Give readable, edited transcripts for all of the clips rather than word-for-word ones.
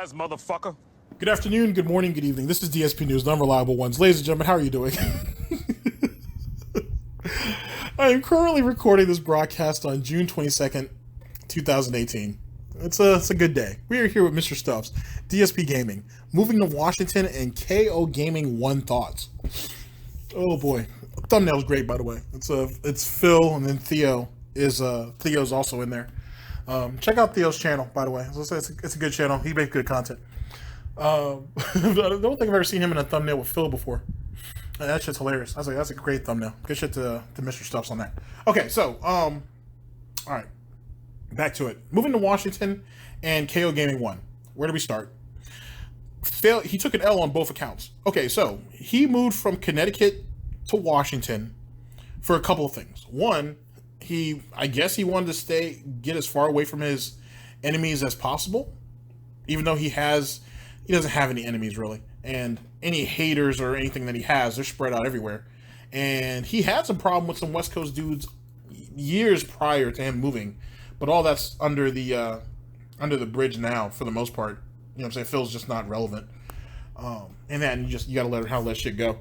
surprise, motherfucker. Good afternoon, good morning, good evening. This is DSP News, the unreliable ones. Ladies and gentlemen, how are you doing? I am currently recording this broadcast on June 22nd, 2018. It's a good day. We are here with Mr. Stuffs, DSP Gaming, moving to Washington, and Kogaming1 thoughts. Oh boy, thumbnail's great, by the way. It's Phil, and then Theo's also in there. Check out Theo's channel, by the way. It's a good channel. He makes good content. I don't think I've ever seen him in a thumbnail with Phil before. That shit's hilarious. I was like, that's a great thumbnail. Good shit to Mr. Stuffs on that. Okay, so, all right. Back to it. Moving to Washington and Kogaming1. Where do we start? He took an L on both accounts. Okay, so he moved from Connecticut to Washington for a couple of things. One, I guess he wanted to get as far away from his enemies as possible, even though he doesn't have any enemies really, and any haters or anything that he has, they're spread out everywhere. And he had some problem with some West Coast dudes years prior to him moving, but all that's under the bridge now for the most part. You know what I'm saying? Phil's just not relevant. And you gotta let that shit go.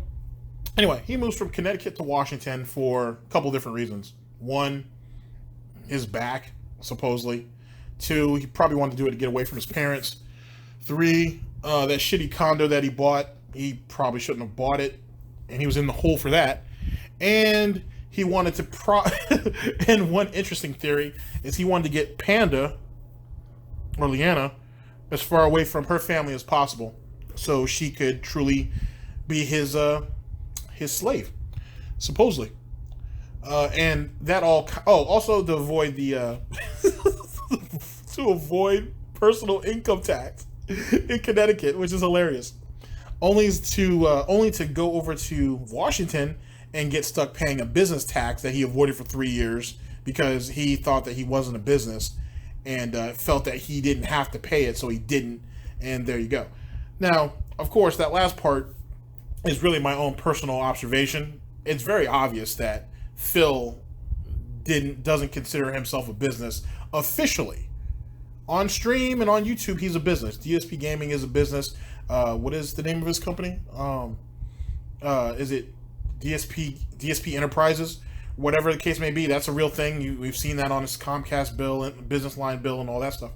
Anyway, he moves from Connecticut to Washington for a couple different reasons. One, his back, supposedly. Two, he probably wanted to do it to get away from his parents. Three, that shitty condo that he bought, he probably shouldn't have bought it, and he was in the hole for that. And he wanted to and one interesting theory is he wanted to get Panda, or Leanna, as far away from her family as possible, so she could truly be his slave, supposedly. And that all. Oh, also to avoid the to avoid personal income tax in Connecticut, which is hilarious. Only to go over to Washington and get stuck paying a business tax that he avoided for 3 years because he thought that he wasn't a business and felt that he didn't have to pay it, so he didn't. And there you go. Now, of course, that last part is really my own personal observation. It's very obvious that Phil doesn't consider himself a business officially. On stream and on YouTube, he's a business. DSP Gaming is a business. What is the name of his company? Is it DSP Enterprises? Whatever the case may be, that's a real thing. We've seen that on his Comcast bill and business line bill and all that stuff.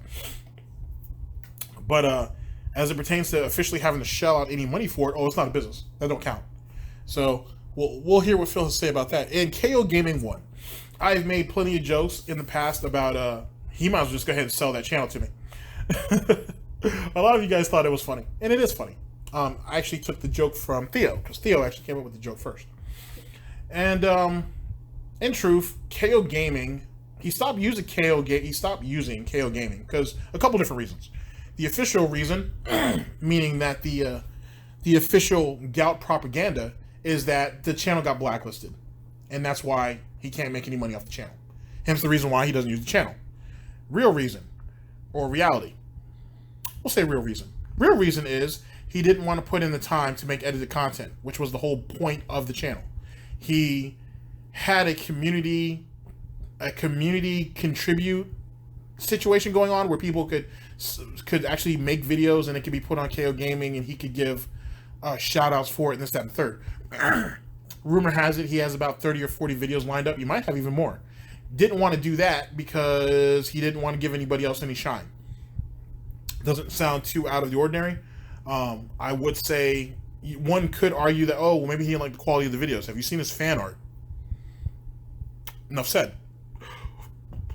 But as it pertains to officially having to shell out any money for it, it's not a business. That don't count. So we'll hear what Phil has to say about that. And Kogaming1, I've made plenty of jokes in the past about he might as well just go ahead and sell that channel to me. A lot of you guys thought it was funny, and it is funny. I actually took the joke from Theo, because Theo actually came up with the joke first. And in truth, KO Gaming, he stopped using KO Gaming because a couple different reasons. The official reason, meaning that the official gout propaganda, is that the channel got blacklisted, and that's why he can't make any money off the channel. Hence the reason why he doesn't use the channel. Real reason, or reality. We'll say real reason. Real reason is he didn't want to put in the time to make edited content, which was the whole point of the channel. He had a community contribute situation going on where people could actually make videos and it could be put on KO Gaming and he could give shout outs for it and this, that, and the third. Rumor has it he has about 30 or 40 videos lined up. You might have even more. Didn't want to do that because he didn't want to give anybody else any shine. Doesn't sound too out of the ordinary. I would say one could argue that, maybe he didn't like the quality of the videos. Have you seen his fan art? Enough said.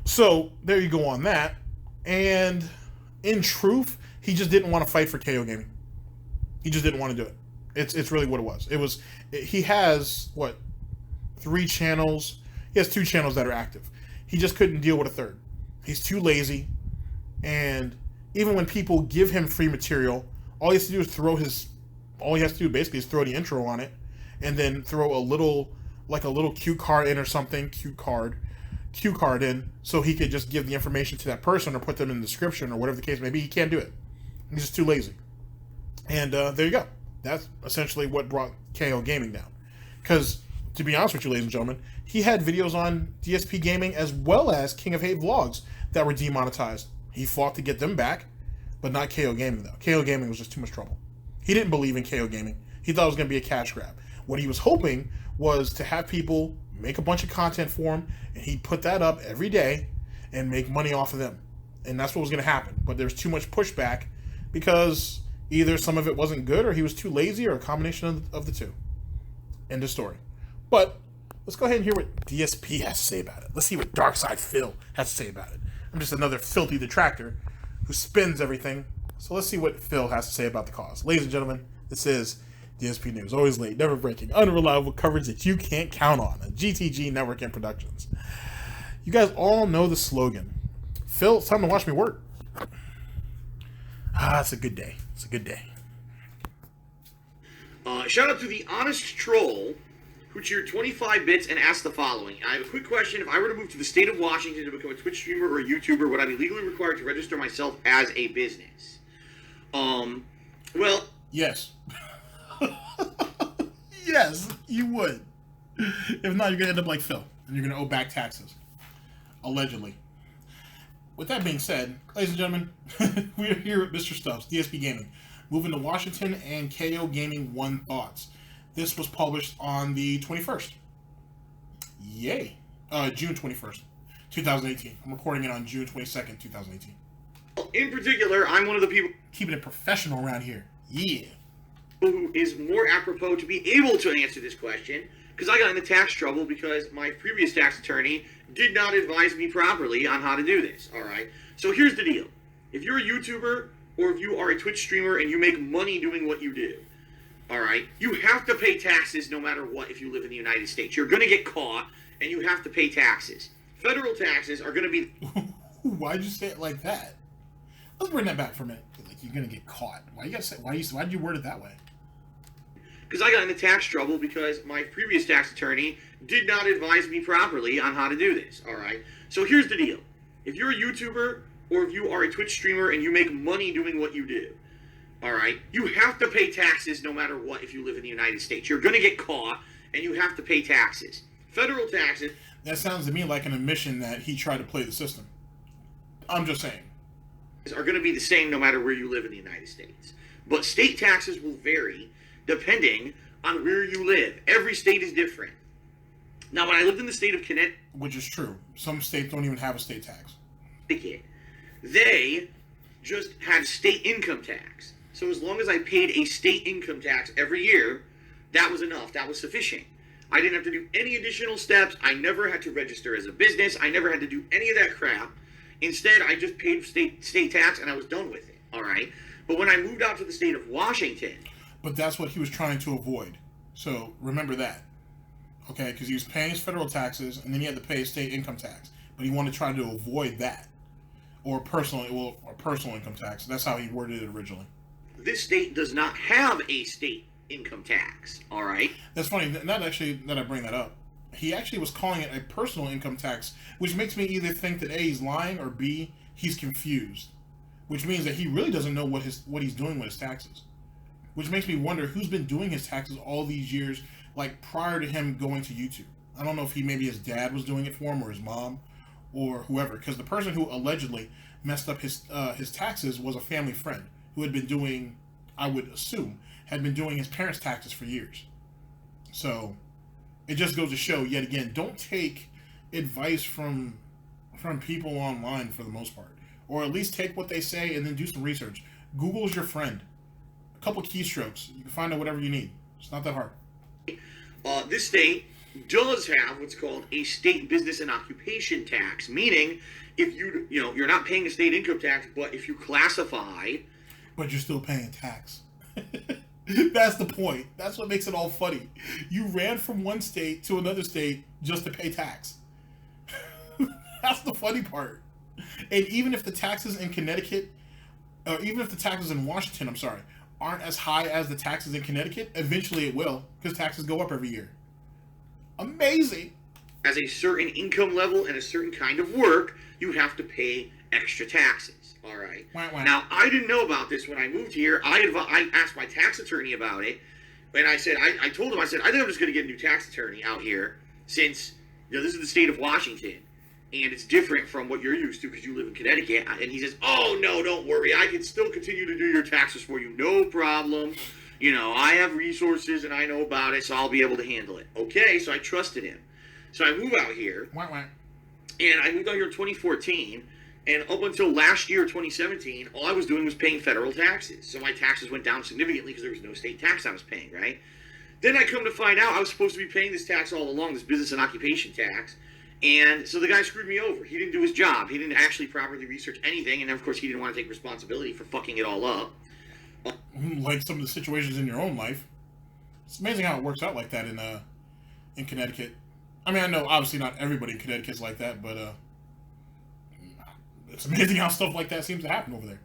So there you go on that. And in truth, he just didn't want to fight for KO Gaming. He just didn't want to do it. It's really what it was. He has 3 channels. He has 2 channels that are active. He just couldn't deal with a third. He's too lazy, and even when people give him free material, all he has to do is basically is throw the intro on it, and then throw a little cue card in or something, cue card in, so he could just give the information to that person or put them in the description or whatever the case may be. He can't do it. He's just too lazy. And there you go. That's essentially what brought KO Gaming down. Because, to be honest with you, ladies and gentlemen, he had videos on DSP Gaming as well as King of Hate vlogs that were demonetized. He fought to get them back. but not KO Gaming though. KO Gaming was just too much trouble. He didn't believe in KO Gaming. He thought it was going to be a cash grab. What he was hoping was to have people make a bunch of content for him, and he'd put that up every day and make money off of them. And that's what was going to happen. But there was too much pushback because either some of it wasn't good or he was too lazy or a combination of the two. End of story. But let's go ahead and hear what DSP has to say about it. Let's see what Darkside Phil has to say about it. I'm just another filthy detractor who spins everything. So let's see what Phil has to say about the cause. Ladies and gentlemen, this is DSP News. Always late, never breaking, unreliable coverage that you can't count on. A GTG Network and Productions. You guys all know the slogan. Phil, it's time to watch me work. It's a good day. It's a good day. Shout out to the Honest Troll, who cheered 25 bits and asked the following. I have a quick question. If I were to move to the state of Washington to become a Twitch streamer or a YouTuber, would I be legally required to register myself as a business? Well... Yes. Yes, you would. If not, you're going to end up like Phil, and you're going to owe back taxes. Allegedly. With that being said, ladies and gentlemen, we are here at Mr. Stubbs, DSP Gaming, moving to Washington and Kogaming1 thoughts. This was published on the 21st. Yay. June 21st, 2018. I'm recording it on June 22nd, 2018. In particular, I'm one of the people... Keeping it professional around here. Yeah. ...who is more apropos to be able to answer this question, because I got into tax trouble because my previous tax attorney did not advise me properly on how to do this, alright? So here's the deal. If you're a YouTuber, or if you are a Twitch streamer and you make money doing what you do, alright, you have to pay taxes no matter what if you live in the United States. You're going to get caught, and you have to pay taxes. Federal taxes are going to be... Why'd you say it like that? Let's bring that back for a minute. Like, you're going to get caught. Why you gotta say... Why'd you word it that way? Because I got into tax trouble because my previous tax attorney did not advise me properly on how to do this, alright? So here's the deal. If you're a YouTuber, or if you are a Twitch streamer and you make money doing what you do, alright, you have to pay taxes no matter what if you live in the United States. You're going to get caught, and you have to pay taxes. Federal taxes... That sounds to me like an admission that he tried to play the system. I'm just saying. ...are going to be the same no matter where you live in the United States. But state taxes will vary depending on where you live. Every state is different. Now, when I lived in the state of Connecticut... Which is true. Some states don't even have a state tax. They just had state income tax. So as long as I paid a state income tax every year, that was enough. That was sufficient. I didn't have to do any additional steps. I never had to register as a business. I never had to do any of that crap. Instead, I just paid state tax and I was done with it. All right? But when I moved out to the state of Washington... But that's what he was trying to avoid. So remember that. Okay? Because he was paying his federal taxes and then he had to pay his state income tax. But he wanted to try to avoid that. Or personal income tax. That's how he worded it originally. This state does not have a state income tax. All right? That's funny. Not actually that I bring that up. He actually was calling it a personal income tax, which makes me either think that A, he's lying, or B, he's confused. Which means that he really doesn't know what he's doing with his taxes. Which makes me wonder who's been doing his taxes all these years, like prior to him going to YouTube. I don't know if maybe his dad was doing it for him, or his mom, or whoever. Because the person who allegedly messed up his taxes was a family friend who had been doing, I would assume, had been doing his parents' taxes for years. So... it just goes to show, yet again, don't take advice from people online for the most part. Or at least take what they say and then do some research. Google's your friend. A couple keystrokes. You can find out whatever you need. It's not that hard. This state does have what's called a state business and occupation tax. Meaning, if you're not paying a state income tax, but if you classify... But you're still paying tax. That's the point. That's what makes it all funny. You ran from one state to another state just to pay tax. That's the funny part. And even if the taxes in Connecticut, or even if the taxes in Washington, I'm sorry, aren't as high as the taxes in Connecticut, eventually it will, because taxes go up every year. Amazing. As a certain income level and a certain kind of work, you have to pay extra taxes. All right. Wah. Now, I didn't know about this when I moved here. I asked my tax attorney about it, and I said, I told him, I think I'm just going to get a new tax attorney out here since, this is the state of Washington. and it's different from what you're used to because you live in Connecticut. And he says, "Oh no, don't worry, I can still continue to do your taxes for you, no problem. You know, I have resources and I know about it, so I'll be able to handle it." Okay, so I trusted him. So I move out here, and I moved out here in 2014. And up until last year, 2017, all I was doing was paying federal taxes. So my taxes went down significantly because there was no state tax I was paying, right? Then I come to find out I was supposed to be paying this tax all along, this business and occupation tax. And so the guy screwed me over. He didn't do his job. He didn't actually properly research anything. And of course, he didn't want to take responsibility for fucking it all up. Like some of the situations in your own life. It's amazing how it works out like that in Connecticut. I mean, I know obviously not everybody in Connecticut's like that, but it's amazing how stuff like that seems to happen over there.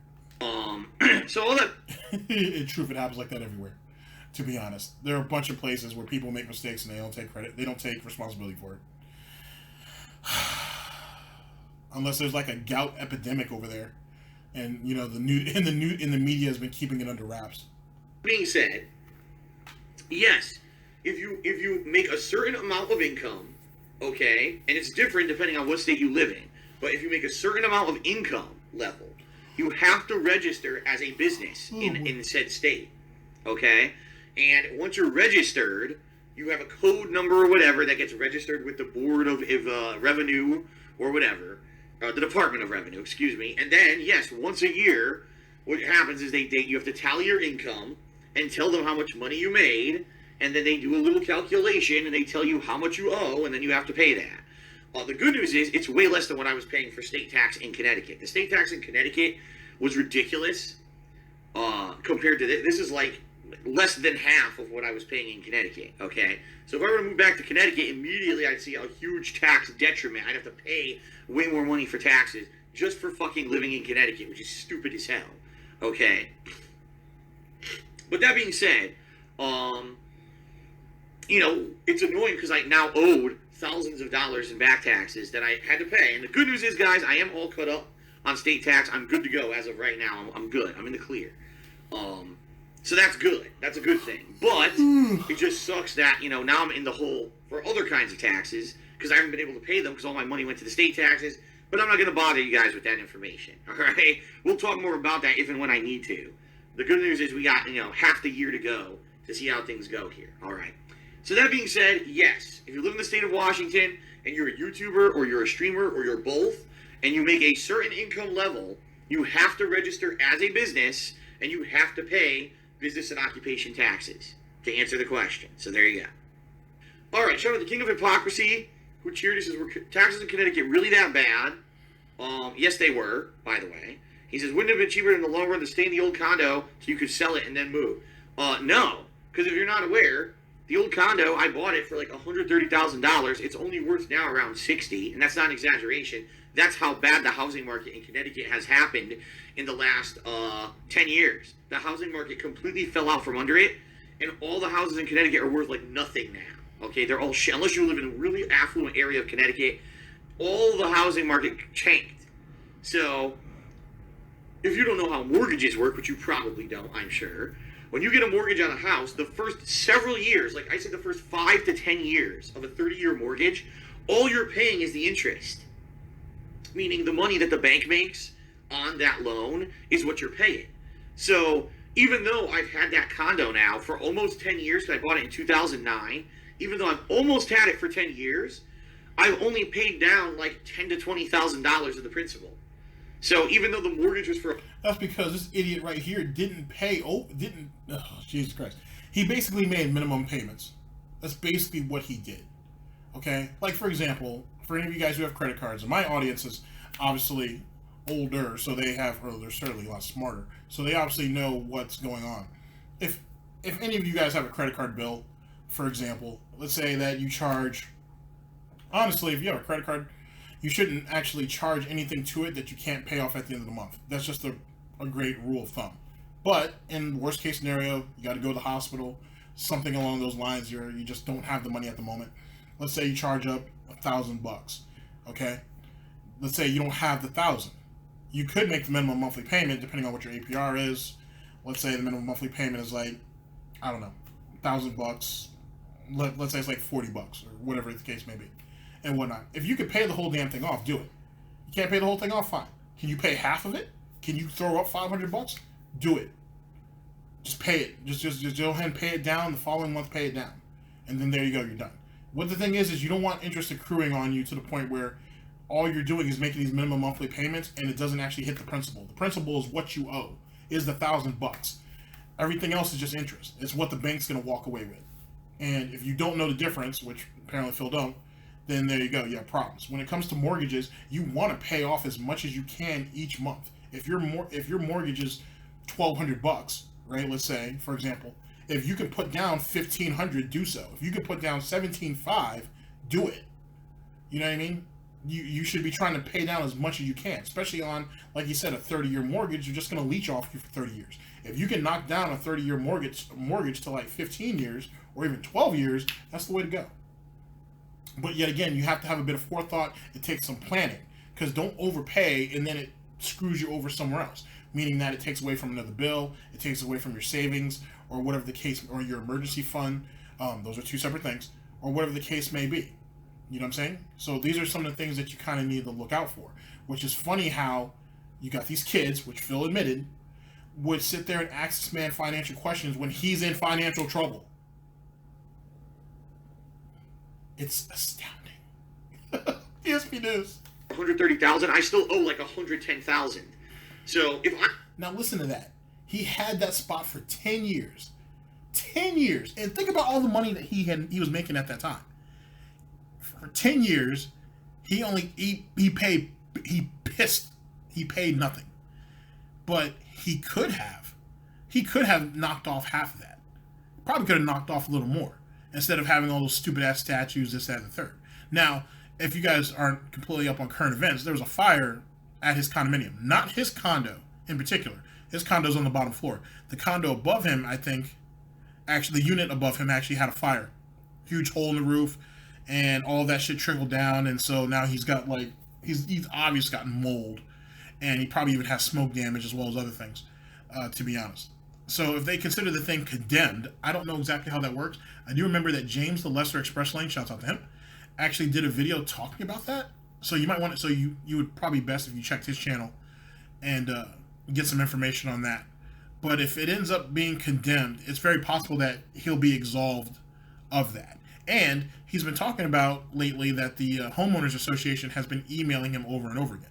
So all that... It's true, it happens like that everywhere, to be honest. There are a bunch of places where people make mistakes and they don't take credit. They don't take responsibility for it. Unless there's like a gout epidemic over there. And, you know, the media has been keeping it under wraps. Being said, yes, if you make a certain amount of income, okay, and it's different depending on what state you live in, but if you make a certain amount of income level, you have to register as a business in said state, okay? And once you're registered, you have a code number or whatever that gets registered with the Board of Revenue or whatever, the Department of Revenue, excuse me. And then, yes, once a year, what happens is you have to tally your income and tell them how much money you made, and then they do a little calculation and they tell you how much you owe, and then you have to pay that. The good news is it's way less than what I was paying for state tax in Connecticut. The state tax in Connecticut was ridiculous compared to this. This is like less than half of what I was paying in Connecticut, okay? So if I were to move back to Connecticut, immediately I'd see a huge tax detriment. I'd have to pay way more money for taxes just for fucking living in Connecticut, which is stupid as hell, okay? But that being said, you know, it's annoying because I now owed thousands of dollars in back taxes that I had to pay. And the good news is, guys, I am all cut up on state tax. I'm good to go as of right now. I'm good. I'm in the clear. So that's good. That's a good thing. But it just sucks that, you know, now I'm in the hole for other kinds of taxes because I haven't been able to pay them because all my money went to the state taxes. But I'm not going to bother you guys with that information, all right? We'll talk more about that if and when I need to. The good news is we got, you know, half the year to go to see how things go here, all right? So that being said, yes, if you live in the state of Washington and you're a YouTuber or you're a streamer or you're both, and you make a certain income level, you have to register as a business and you have to pay business and occupation taxes to answer the question. So there you go. All right, shout out to King of Hypocrisy, who cheered. He says, were taxes in Connecticut really that bad? Yes, they were, by the way. He says, wouldn't it have been cheaper in the long run to stay in the old condo so you could sell it and then move? No, because if you're not aware, the old condo, I bought it for like $130,000. It's only worth now around $60,000, and that's not an exaggeration. That's how bad the housing market in Connecticut has happened in the last 10 years. The housing market completely fell out from under it, and all the houses in Connecticut are worth like nothing now. Okay, they're all shit. Unless you live in a really affluent area of Connecticut, all the housing market tanked. So, if you don't know how mortgages work, which you probably don't, I'm sure, when you get a mortgage on a house, the first several years, like I said, the first 5 to 10 years of a 30-year mortgage, all you're paying is the interest. Meaning the money that the bank makes on that loan is what you're paying. So even though I've had that condo now for almost 10 years, because I bought it in 2009, even though I've almost had it for 10 years, I've only paid down like $10,000 to $20,000 of the principal. So even though the mortgage was for... That's because this idiot right here didn't pay... Oh, Jesus Christ. He basically made minimum payments. That's basically what he did. Okay? Like, for example, for any of you guys who have credit cards, and my audience is obviously older, so they have... Or they're certainly a lot smarter. So they obviously know what's going on. If any of you guys have a credit card bill, for example, let's say that you charge... Honestly, if you have a credit card... You shouldn't actually charge anything to it that you can't pay off at the end of the month. That's just a great rule of thumb. But in worst case scenario, you got to go to the hospital, something along those lines. You just don't have the money at the moment. Let's say you charge up $1,000. Okay, let's say you don't have the 1,000. You could make the minimum monthly payment depending on what your APR is. Let's say the minimum monthly payment is like, I don't know, $1,000. Let's say it's like $40 or whatever the case may be. and whatnot. If you could pay the whole damn thing off, do it. You can't pay the whole thing off, fine. Can you pay half of it? Can you throw up $500? Do it. Just pay it. Just go ahead and pay it down. The following month, pay it down, and then there you go. You're done. What the thing is you don't want interest accruing on you to the point where all you're doing is making these minimum monthly payments, and it doesn't actually hit the principal. The principal is what you owe. Is the $1,000. Everything else is just interest. It's what the bank's going to walk away with. And if you don't know the difference, which apparently Phil don't, then there you go. You have problems. When it comes to mortgages, you want to pay off as much as you can each month. If your mortgage is $1,200, right? Let's say, for example, if you can put down $1,500, do so. If you can put down $17,500, do it. You know what I mean? You should be trying to pay down as much as you can, especially on, like you said, a 30-year mortgage. You're just going to leech off you for 30 years. If you can knock down a 30-year mortgage to like 15 years or even 12 years, that's the way to go. But yet again, you have to have a bit of forethought. It takes some planning, because don't overpay and then it screws you over somewhere else, meaning that it takes away from another bill, it takes away from your savings or whatever the case, or your emergency fund. Those are two separate things, or whatever the case may be. You know what I'm saying? So these are some of the things that you kind of need to look out for, which is funny how you got these kids, which Phil admitted, would sit there and ask this man financial questions when he's in financial trouble. It's astounding. DSP News. $130,000. I still owe like $110,000. So if I now listen to that, he had that spot for 10 years, 10 years, and think about all the money that he was making at that time. For 10 years, he paid nothing, but he could have knocked off half of that. Probably could have knocked off a little more instead of having all those stupid ass statues, this, that, and the third. Now, if you guys aren't completely up on current events, there was a fire at his condominium, not his condo in particular. His condo's on the bottom floor. The condo above him, I think, actually the unit above him actually had a fire, huge hole in the roof, and all that shit trickled down, and so now he's got like he's obviously gotten mold, and he probably even has smoke damage as well as other things, to be honest. So if they consider the thing condemned, I don't know exactly how that works. I do remember that James the Lesser Express Lane, shouts out to him, actually did a video talking about that. So you might want to, so you would probably best if you checked his channel and get some information on that. But if it ends up being condemned, it's very possible that he'll be absolved of that. And he's been talking about lately that the homeowners association has been emailing him over and over again.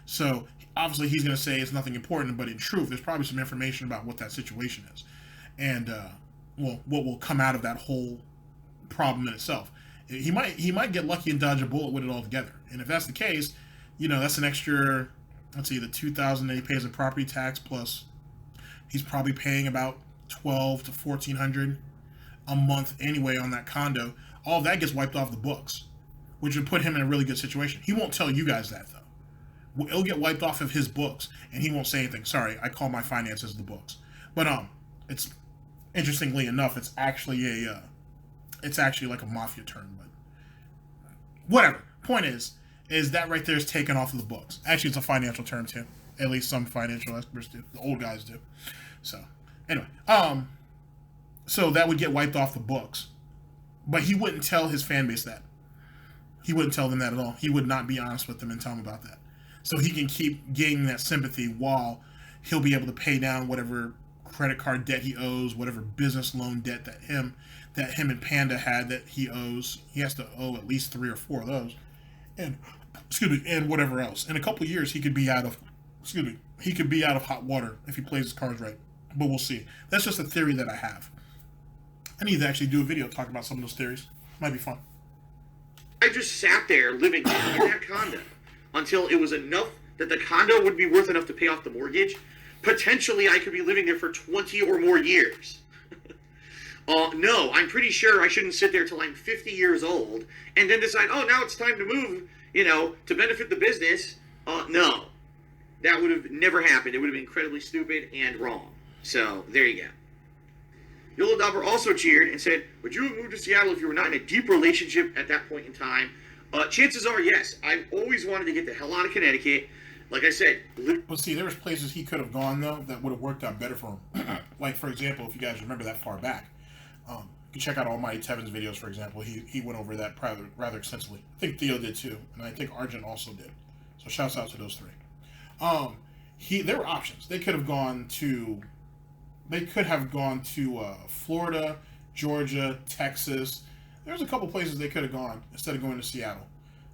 So obviously he's going to say it's nothing important, but in truth, there's probably some information about what that situation is, and well, what will come out of that whole problem in itself. He might get lucky and dodge a bullet with it altogether. And if that's the case, you know, that's an extra, let's see, the $2,000 that he pays in property tax, plus he's probably paying about $1,200 to $1,400 a month anyway on that condo. All that gets wiped off the books, which would put him in a really good situation. He won't tell you guys that, though. It'll get wiped off of his books, and he won't say anything. Sorry, I call my finances the books. But it's interestingly enough, it's actually like a mafia term. But whatever. Point is that right there is taken off of the books. Actually, it's a financial term too. At least some financial experts do. The old guys do. So anyway, so that would get wiped off the books. But he wouldn't tell his fan base that. He wouldn't tell them that at all. He would not be honest with them and tell them about that. So he can keep gaining that sympathy while he'll be able to pay down whatever credit card debt he owes, whatever business loan debt that him and Panda had that he owes. He has to owe at least 3 or 4 of those. And and whatever else. In a couple of years he could be out of hot water if he plays his cards right. But we'll see. That's just a theory that I have. I need to actually do a video talking about some of those theories. Might be fun. I just sat there living in that condo until it was enough that the condo would be worth enough to pay off the mortgage. Potentially, I could be living there for 20 or more years. No, I'm pretty sure I shouldn't sit there till I'm 50 years old and then decide, oh, now it's time to move, to benefit the business. No, that would have never happened. It would have been incredibly stupid and wrong. So, there you go. Yolo Dauber also cheered and said, would you have moved to Seattle if you were not in a deep relationship at that point in time? Chances are, yes. I've always wanted to get the hell out of Connecticut. Like I said... Well, see, there was places he could have gone, though, that would have worked out better for him. Like, for example, if you guys remember that far back, can check out Almighty Tevin's videos, for example. He went over that rather extensively. I think Theo did too, and I think Argent also did. So shouts out to those three. There were options. They could have gone to Florida, Georgia, Texas. There's a couple places they could have gone instead of going to Seattle.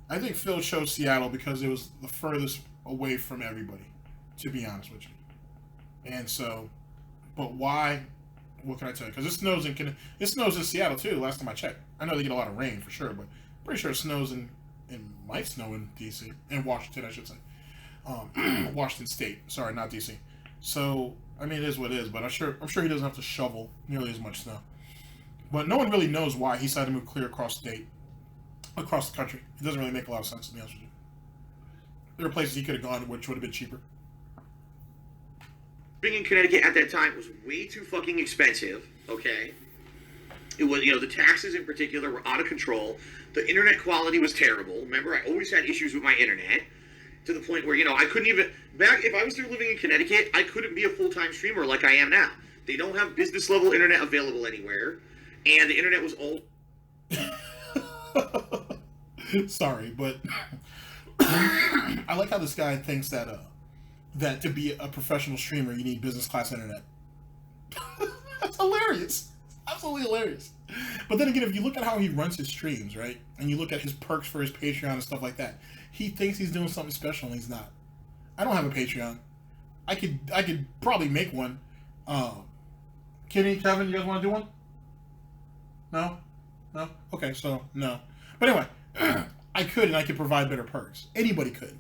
I think Phil chose Seattle because it was the furthest away from everybody, to be honest with you. And so, but why? What can I tell you? Because it snows in Seattle too. Last time I checked, I know they get a lot of rain for sure, but pretty sure it snows and might snow in DC, in Washington, I should say. Washington State. Sorry, not DC. So I mean, it is what it is. But I'm sure he doesn't have to shovel nearly as much snow. But no one really knows why he decided to move clear across the country. It doesn't really make a lot of sense, to be honest with you. There are places he could have gone which would have been cheaper. Living in Connecticut at that time was way too fucking expensive, okay? It was, the taxes in particular were out of control. The internet quality was terrible. Remember, I always had issues with my internet to the point where, I couldn't even, if I was still living in Connecticut, I couldn't be a full-time streamer like I am now. They don't have business-level internet available anywhere, and the internet was old. Sorry, but I like how this guy thinks that to be a professional streamer, you need business class internet. That's hilarious. Absolutely hilarious. But then again, if you look at how he runs his streams, right, and you look at his perks for his Patreon and stuff like that, he thinks he's doing something special and he's not. I don't have a Patreon. I could probably make one. Kenny, Kevin, you guys want to do one? No? Okay, so no. But anyway, I could provide better perks. Anybody could.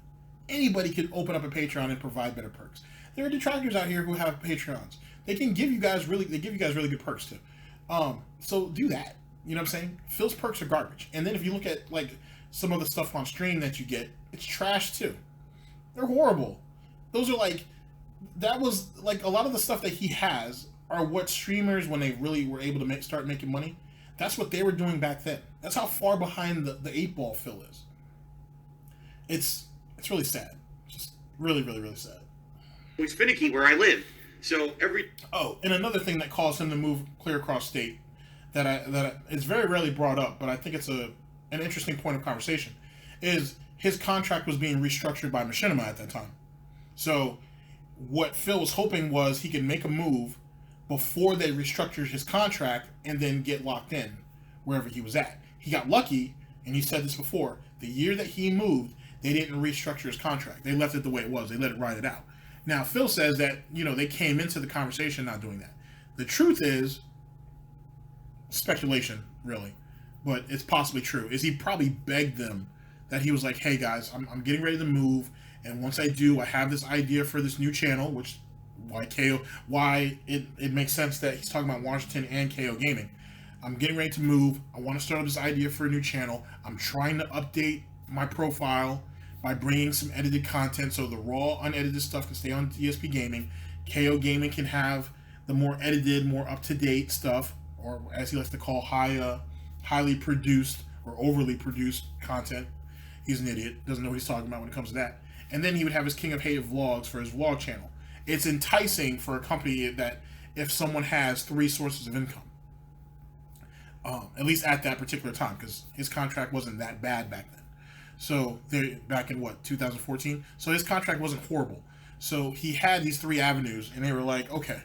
Anybody could open up a Patreon and provide better perks. There are detractors out here who have Patreons. They give you guys really good perks too. So do that. You know what I'm saying? Phil's perks are garbage. And then if you look at like some of the stuff on stream that you get, it's trash too. They're horrible. Those are that was a lot of the stuff that he has are what streamers, when they really were able to start making money, that's what they were doing back then. That's how far behind the 8-ball Phil is. It's really sad. Just really, really, really sad. It was finicky where I lived. So and another thing that caused him to move clear across state that is very rarely brought up, but I think it's an interesting point of conversation, is his contract was being restructured by Machinima at that time. So what Phil was hoping was he could make a move before they restructured his contract and then get locked in wherever he was at. He got lucky, and he said this before, the year that he moved, they didn't restructure his contract. They left it the way it was. They let it ride it out. Now, Phil says that, they came into the conversation not doing that. The truth is, speculation, really, but it's possibly true, is he probably begged them that he was like, hey, guys, I'm getting ready to move, and once I do, I have this idea for this new channel, which why it makes sense that he's talking about Washington and KO Gaming. I'm getting ready to move. I want to start up this idea for a new channel. I'm trying to update my profile by bringing some edited content so the raw, unedited stuff can stay on DSP Gaming. KO Gaming can have the more edited, more up-to-date stuff, or as he likes to call, highly produced or overly produced content. He's an idiot. Doesn't know what he's talking about when it comes to that. And then he would have his King of Hate vlogs for his vlog channel. It's enticing for a company that if someone has 3 sources of income. At least at that particular time, because his contract wasn't that bad back then. So back in 2014? So his contract wasn't horrible. So he had these 3 avenues, and they were like, okay,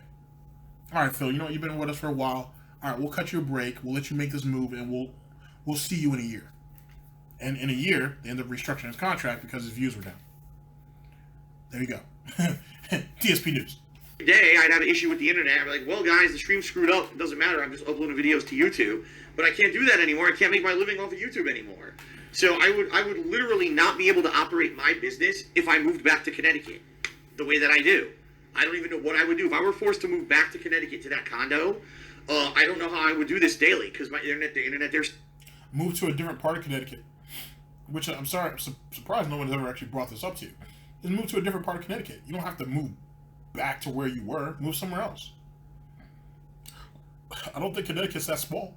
all right, Phil, you've been with us for a while. All right, we'll cut you a break. We'll let you make this move, and we'll see you in a year. And in a year, they ended up restructuring his contract because his views were down. There you go. DSP News. Day, I'd have an issue with the internet. I'd be like, well, guys, the stream's screwed up. It doesn't matter. I'm just uploading videos to YouTube. But I can't do that anymore. I can't make my living off of YouTube anymore. So I would literally not be able to operate my business if I moved back to Connecticut the way that I do. I don't even know what I would do. If I were forced to move back to Connecticut to that condo, I don't know how I would do this daily because the internet there's... Move to a different part of Connecticut. Which, I'm sorry, I'm surprised no one's ever actually brought this up to you. Just move to a different part of Connecticut. You don't have to move back to where you were. Move somewhere else. I don't think Connecticut's that small.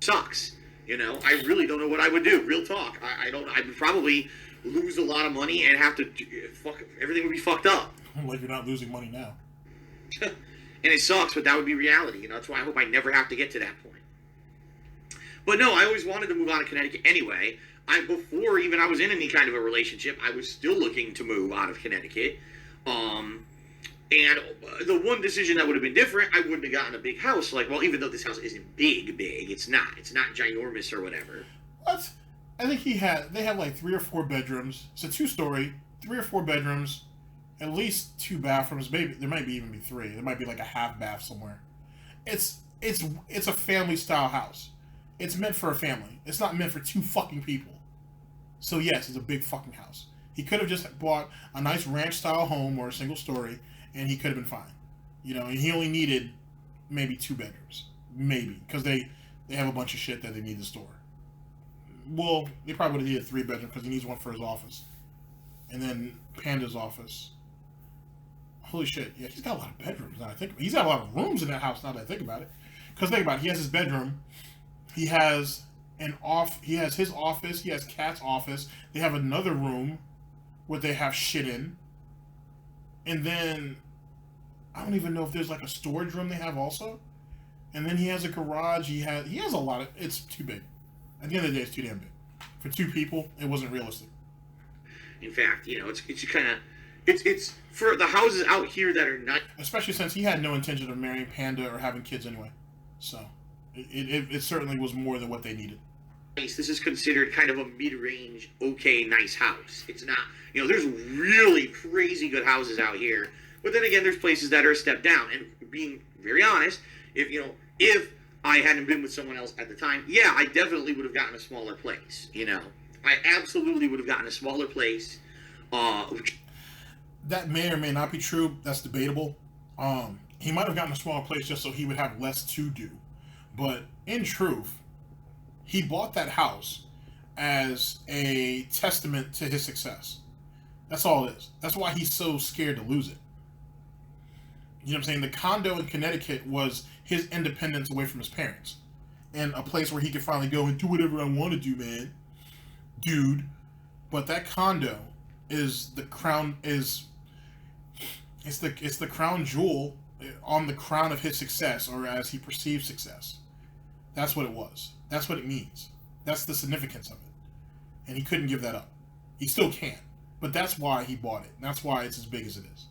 Sucks. I really don't know what I would do. Real talk. I would probably lose a lot of money and have to everything would be fucked up. Like you're not losing money now. And it sucks, but that would be reality. That's why I hope I never have to get to that point. But no, I always wanted to move out of Connecticut anyway. Before even I was in any kind of a relationship, I was still looking to move out of Connecticut. And the one decision that would have been different, I wouldn't have gotten a big house. Like, well, even though this house isn't big, it's not ginormous or whatever. What? I think they have like 3 or 4 bedrooms. It's a 2-story, 3 or 4 bedrooms, at least 2 bathrooms. Maybe there might even be 3. There might be like a half bath somewhere. It's a family style house. It's meant for a family. It's not meant for 2 fucking people. So yes, it's a big fucking house. He could have just bought a nice ranch style home or a single story, and he could have been fine. You know, and he only needed maybe 2 bedrooms, maybe, because they have a bunch of shit that they need to store. Well, they probably would have needed 3 bedrooms because he needs one for his office, and then Panda's office. Holy shit! Yeah, he's got a lot of bedrooms. Now I think he's got a lot of rooms in that house. Now that I think about it, because think about it, he has his bedroom, he has he has his office, he has Kat's office. They have another room where they have shit in, and then I don't even know if there's like a storage room they have also. And then he has a garage. He has a lot of. It's too big. At the end of the day, it's too damn big. For 2 people, it wasn't realistic. In fact, you know, it's kind of it's for the houses out here that are not. Especially since he had no intention of marrying Panda or having kids anyway, so it certainly was more than what they needed. This is considered kind of a mid-range, okay, nice house. It's not, you know, there's really crazy good houses out here, but then again, there's places that are a step down. And being very honest, if I hadn't been with someone else at the time, yeah, I definitely would have gotten a smaller place. You know, I absolutely would have gotten a smaller place. That may or may not be true. That's debatable. He might have gotten a smaller place just so he would have less to do. But in truth, he bought that house as a testament to his success. That's all it is. That's why he's so scared to lose it. You know what I'm saying? The condo in Connecticut was his independence away from his parents. And a place where he could finally go and do whatever I want to do, man. Dude. But that condo is the crown, it's the crown jewel on the crown of his success, or as he perceived success. That's what it was. That's what it means. That's the significance of it. And he couldn't give that up. He still can't. But that's why he bought it. That's why it's as big as it is.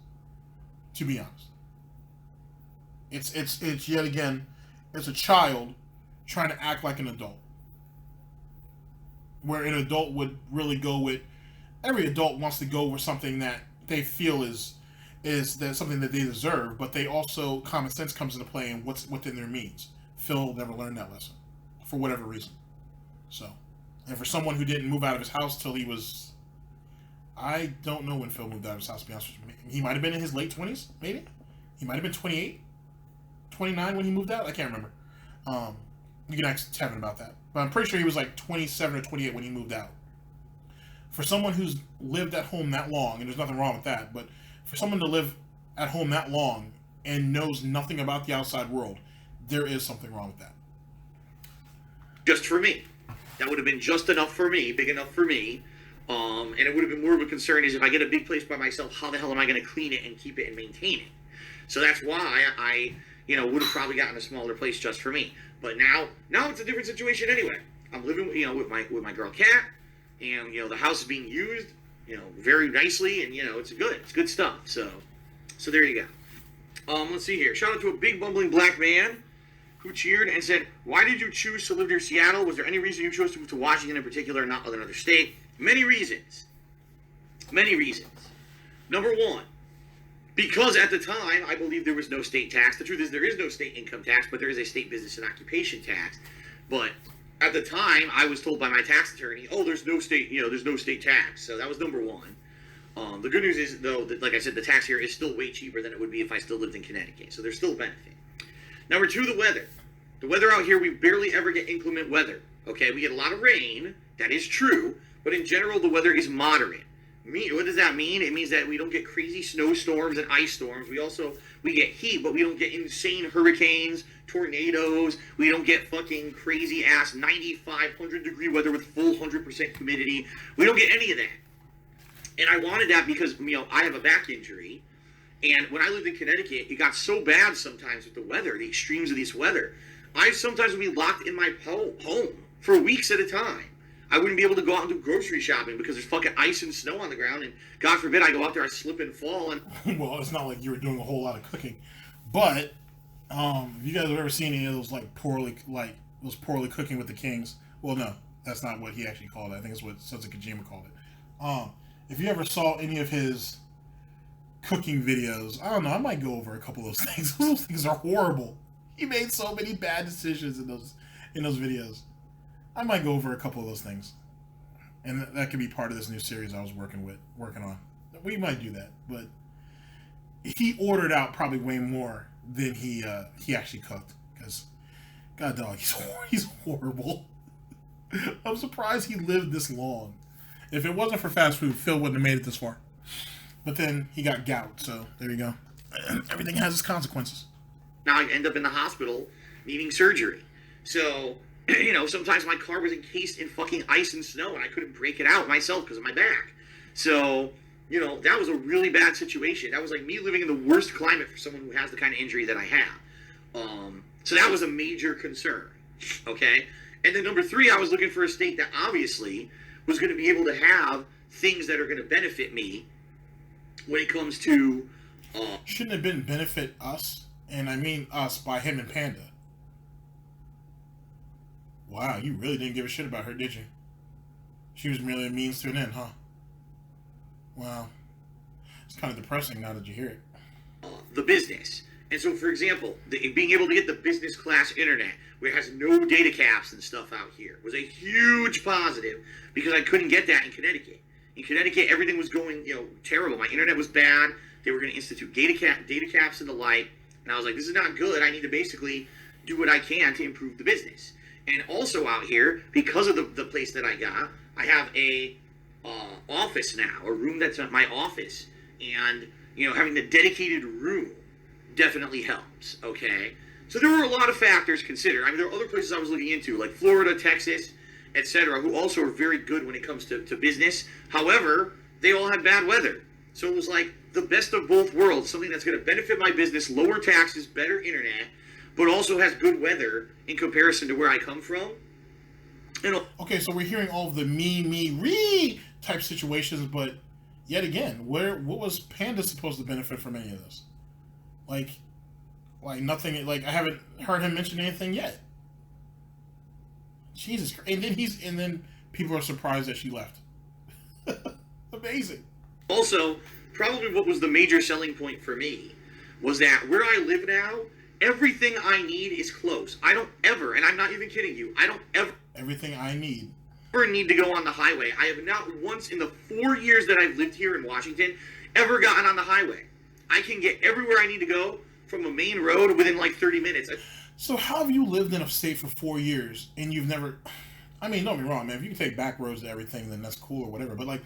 To be honest. It's yet again, it's a child trying to act like an adult. Where an adult would really go with, every adult wants to go with something that they feel is that something that they deserve, but they also, common sense comes into play and what's within their means. Phil never learned that lesson, for whatever reason. So, and for someone who didn't move out of his house till he was, I don't know when Phil moved out of his house, to be honest with you. He might have been in his late 20s, maybe? He might have been 28, 29 when he moved out? I can't remember. You can ask Tevin about that. But I'm pretty sure he was like 27 or 28 when he moved out. For someone who's lived at home that long, and there's nothing wrong with that, but for someone to live at home that long and knows nothing about the outside world, there is something wrong with that. Just for me. That would have been just enough for me, big enough for me. And it would have been more of a concern is if I get a big place by myself, how the hell am I going to clean it and keep it and maintain it? So that's why I would have probably gotten a smaller place just for me. But now it's a different situation anyway. I'm living, with my girl Kat, and the house is being used, very nicely, and it's good stuff. So there you go. Let's see here. Shout out to a big bumbling black man who cheered and said, "Why did you choose to live near Seattle? Was there any reason you chose to move to Washington in particular, not another state?" Many reasons. Many reasons. Number one, because at the time, I believe there was no state tax. The truth is there is no state income tax, but there is a state business and occupation tax. But at the time, I was told by my tax attorney, "Oh, there's no state, there's no state tax." So that was number one. The good news is, though, that, like I said, the tax here is still way cheaper than it would be if I still lived in Connecticut. So there's still a benefit. Number two, the weather. The weather out here, we barely ever get inclement weather. Okay, we get a lot of rain. That is true. But in general, the weather is moderate. What does that mean? It means that we don't get crazy snowstorms and ice storms. We get heat, but we don't get insane hurricanes, tornadoes. We don't get fucking crazy ass 95, 100-degree weather with full 100% humidity. We don't get any of that. And I wanted that because, I have a back injury. And when I lived in Connecticut, it got so bad sometimes with the weather, the extremes of this weather. I sometimes would be locked in my home, for weeks at a time. I wouldn't be able to go out and do grocery shopping because there's fucking ice and snow on the ground, and God forbid I go out there, I slip and fall. And Well, it's not like you were doing a whole lot of cooking, but if you guys have ever seen any of those poorly cooking with the kings, well, no, that's not what he actually called it. I think it's what Sons of Kojima called it. If you ever saw any of his cooking videos, I don't know, I might go over a couple of those things. Those things are horrible. He made so many bad decisions in those videos. I might go over a couple of those things, and that could be part of this new series I was working on. We might do that, but he ordered out probably way more than he actually cooked. Because, God dog, he's horrible. I'm surprised he lived this long. If it wasn't for fast food, Phil wouldn't have made it this far. But then he got gout, so there you go. Everything has its consequences. now I end up in the hospital needing surgery. So, sometimes my car was encased in fucking ice and snow, and I couldn't break it out myself because of my back. So, that was a really bad situation. That was like me living in the worst climate for someone who has the kind of injury that I have. So that was a major concern. Okay? And then number 3, I was looking for a state that obviously was going to be able to have things that are going to benefit me when it comes to... Shouldn't have been benefit us, and I mean us by him and Panda. Wow, you really didn't give a shit about her, did you? She was merely a means to an end, huh? Wow. It's kind of depressing now that you hear it. The business. And so, for example, being able to get the business class internet, where it has no data caps and stuff out here, was a huge positive because I couldn't get that in Connecticut. In Connecticut, everything was going, terrible. My internet was bad. They were going to institute data caps and the like. And I was like, this is not good. I need to basically do what I can to improve the business. And also out here, because of the place that I got, I have a office now, a room that's not my office. And, having the dedicated room definitely helps, okay? So there were a lot of factors considered. I mean, there are other places I was looking into, like Florida, Texas, etc., who also are very good when it comes to business. However, they all had bad weather. So it was like the best of both worlds, something that's going to benefit my business, lower taxes, better internet, but also has good weather in comparison to where I come from. Okay, so we're hearing all of the me, type situations, but yet again, what was Panda supposed to benefit from any of this? Like nothing. Like I haven't heard him mention anything yet. Jesus Christ! And then people are surprised that she left. Amazing. Also, probably what was the major selling point for me was that where I live now, everything I need is close. I don't ever, and I'm not even kidding you, everything I need to go on the highway. I have not once in the 4 years that I've lived here in Washington ever gotten on the highway. I can get everywhere I need to go from a main road within like 30 minutes. So how have you lived in a state for 4 years and you've never... I mean, don't get me wrong, man. If you can take back roads to everything, then that's cool or whatever. But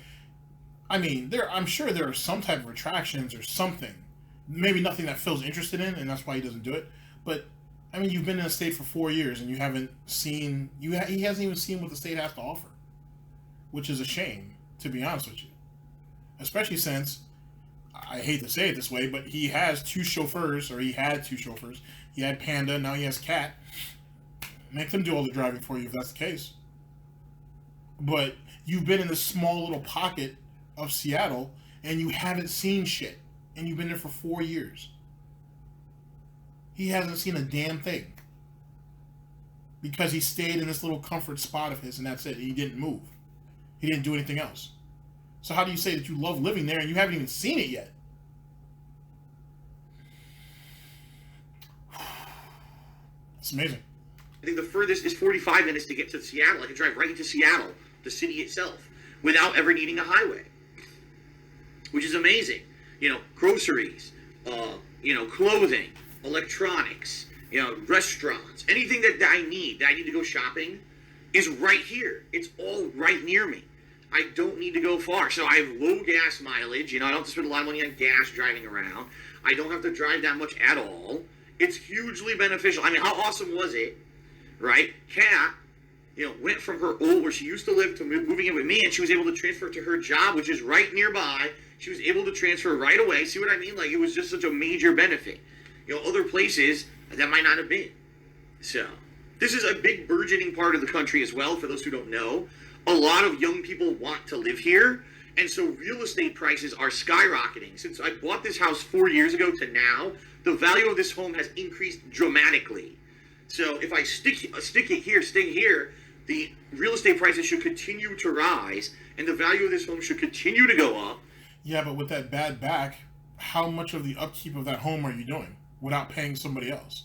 I'm sure there are some type of attractions or something. Maybe nothing that Phil's interested in, and that's why he doesn't do it. But you've been in a state for 4 years and you haven't seen... He hasn't even seen what the state has to offer. Which is a shame, to be honest with you. Especially since... I hate to say it this way, but he has 2 chauffeurs, or he had 2 chauffeurs. He had Panda, now he has Cat. Make them do all the driving for you if that's the case. But you've been in this small little pocket of Seattle, and you haven't seen shit. And you've been there for 4 years. He hasn't seen a damn thing. Because he stayed in this little comfort spot of his, and that's it. He didn't move. He didn't do anything else. So how do you say that you love living there and you haven't even seen it yet? It's amazing. I think the furthest is 45 minutes to get to Seattle. I can drive right into Seattle, the city itself, without ever needing a highway, which is amazing. Groceries, clothing, electronics, restaurants, anything that I need to go shopping is right here. It's all right near me. I don't need to go far. So I have low gas mileage. I don't have to spend a lot of money on gas driving around. I don't have to drive that much at all. It's hugely beneficial. I mean, how awesome was it, right? Kat, went from her where she used to live to moving in with me, and she was able to transfer to her job, which is right nearby. She was able to transfer right away. See what I mean? Like, it was just such a major benefit. Other places that might not have been. So, This is a big burgeoning part of the country as well, for those who don't know. A lot of young people want to live here, and so real estate prices are skyrocketing. Since I bought this house 4 years ago to now, the value of this home has increased dramatically. So if I stay here, the real estate prices should continue to rise, and the value of this home should continue to go up. Yeah, but with that bad back, how much of the upkeep of that home are you doing without paying somebody else?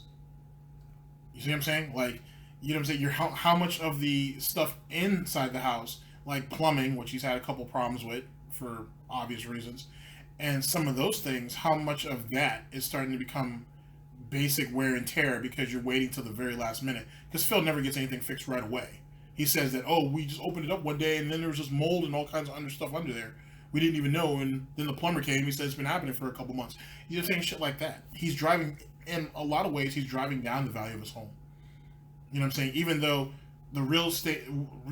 You see what I'm saying? Like, you know what I'm saying? How much of the stuff inside the house, like plumbing, which he's had a couple problems with for obvious reasons, and some of those things, how much of that is starting to become basic wear and tear because you're waiting till the very last minute? Because Phil never gets anything fixed right away. He says that, oh, we just opened it up one day and then there was just mold and all kinds of stuff under there. We didn't even know, and then the plumber came. He said it's been happening for a couple months. He's just saying shit like that. He's driving, in a lot of ways, he's driving down the value of his home. You know what I'm saying? Even though the real estate,